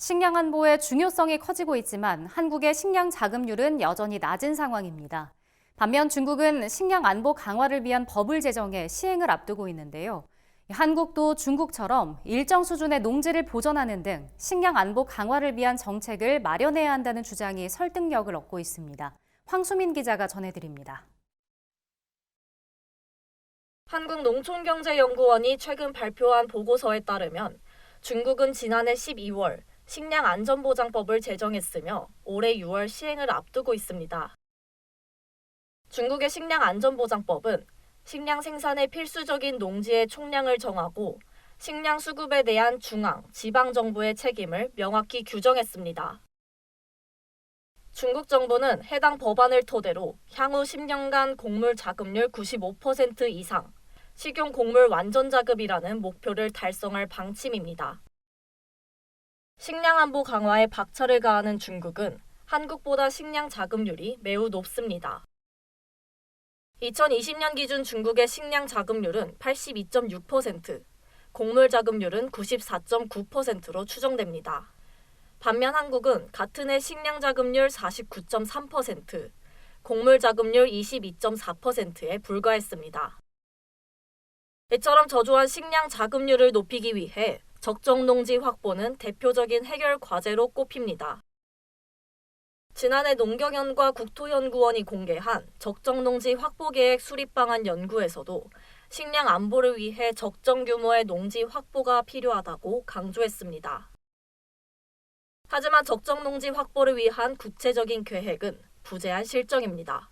식량 안보의 중요성이 커지고 있지만 한국의 식량 자급률은 여전히 낮은 상황입니다. 반면 중국은 식량 안보 강화를 위한 법을 제정해 시행을 앞두고 있는데요. 한국도 중국처럼 일정 수준의 농지를 보전하는 등 식량 안보 강화를 위한 정책을 마련해야 한다는 주장이 설득력을 얻고 있습니다. 황수민 기자가 전해드립니다. 한국농촌경제연구원이 최근 발표한 보고서에 따르면 중국은 지난해 12월 식량안전보장법을 제정했으며 올해 6월 시행을 앞두고 있습니다. 중국의 식량안전보장법은 식량 생산에 필수적인 농지의 총량을 정하고 식량 수급에 대한 중앙, 지방 정부의 책임을 명확히 규정했습니다. 중국 정부는 해당 법안을 토대로 향후 10년간 곡물 자급률 95% 이상, 식용 곡물 완전 자급이라는 목표를 달성할 방침입니다. 식량 안보 강화에 박차를 가하는 중국은 한국보다 식량 자급률이 매우 높습니다. 2020년 기준 중국의 식량 자급률은 82.6%, 곡물 자급률은 94.9%로 추정됩니다. 반면 한국은 같은 해 식량 자급률 49.3%, 곡물 자급률 22.4%에 불과했습니다. 이처럼 저조한 식량 자급률을 높이기 위해 적정 농지 확보는 대표적인 해결 과제로 꼽힙니다. 지난해 농경연과 국토연구원이 공개한 적정 농지 확보 계획 수립 방안 연구에서도 식량 안보를 위해 적정 규모의 농지 확보가 필요하다고 강조했습니다. 하지만 적정 농지 확보를 위한 구체적인 계획은 부재한 실정입니다.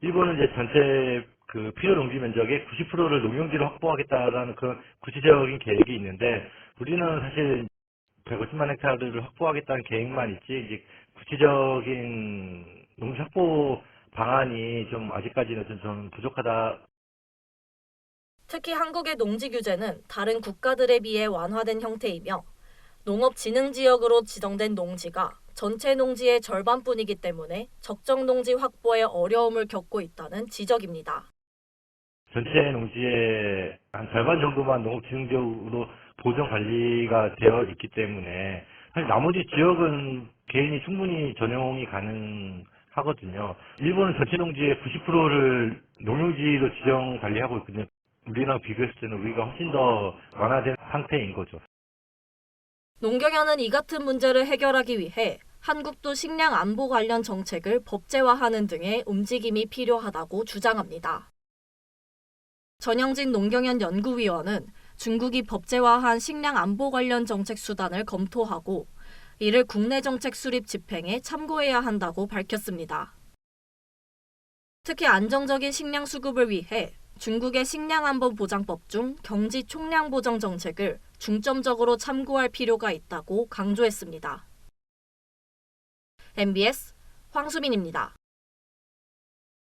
일본은 이제 전체 필요 농지 면적의 90%를 농용지로 확보하겠다라는 그런 구체적인 계획이 있는데, 우리는 사실 150만 헥타르를 확보하겠다는 계획만 있지, 이제 구체적인 농지 확보 방안이 좀 아직까지는 좀 부족하다. 특히 한국의 농지 규제는 다른 국가들에 비해 완화된 형태이며 농업진흥지역으로 지정된 농지가 전체 농지의 절반뿐이기 때문에 적정 농지 확보에 어려움을 겪고 있다는 지적입니다. 전체 농지의 한 절반 정도만 농업진흥지역으로 보전 관리가 되어 있기 때문에 사실 나머지 지역은 개인이 충분히 전용이 가능하거든요. 일본은 전체 농지의 90%를 농용지로 지정 관리하고 있거든요. 우리랑 비교했을 때는 우리가 훨씬 더 완화된 상태인 거죠. 농경연은 이 같은 문제를 해결하기 위해 한국도 식량 안보 관련 정책을 법제화하는 등의 움직임이 필요하다고 주장합니다. 전영진 농경연 연구위원은 중국이 법제화한 식량 안보 관련 정책 수단을 검토하고 이를 국내 정책 수립 집행에 참고해야 한다고 밝혔습니다. 특히 안정적인 식량 수급을 위해 중국의 식량안보보장법 중 경지 총량 보정 정책을 중점적으로 참고할 필요가 있다고 강조했습니다. MBS 황수민입니다.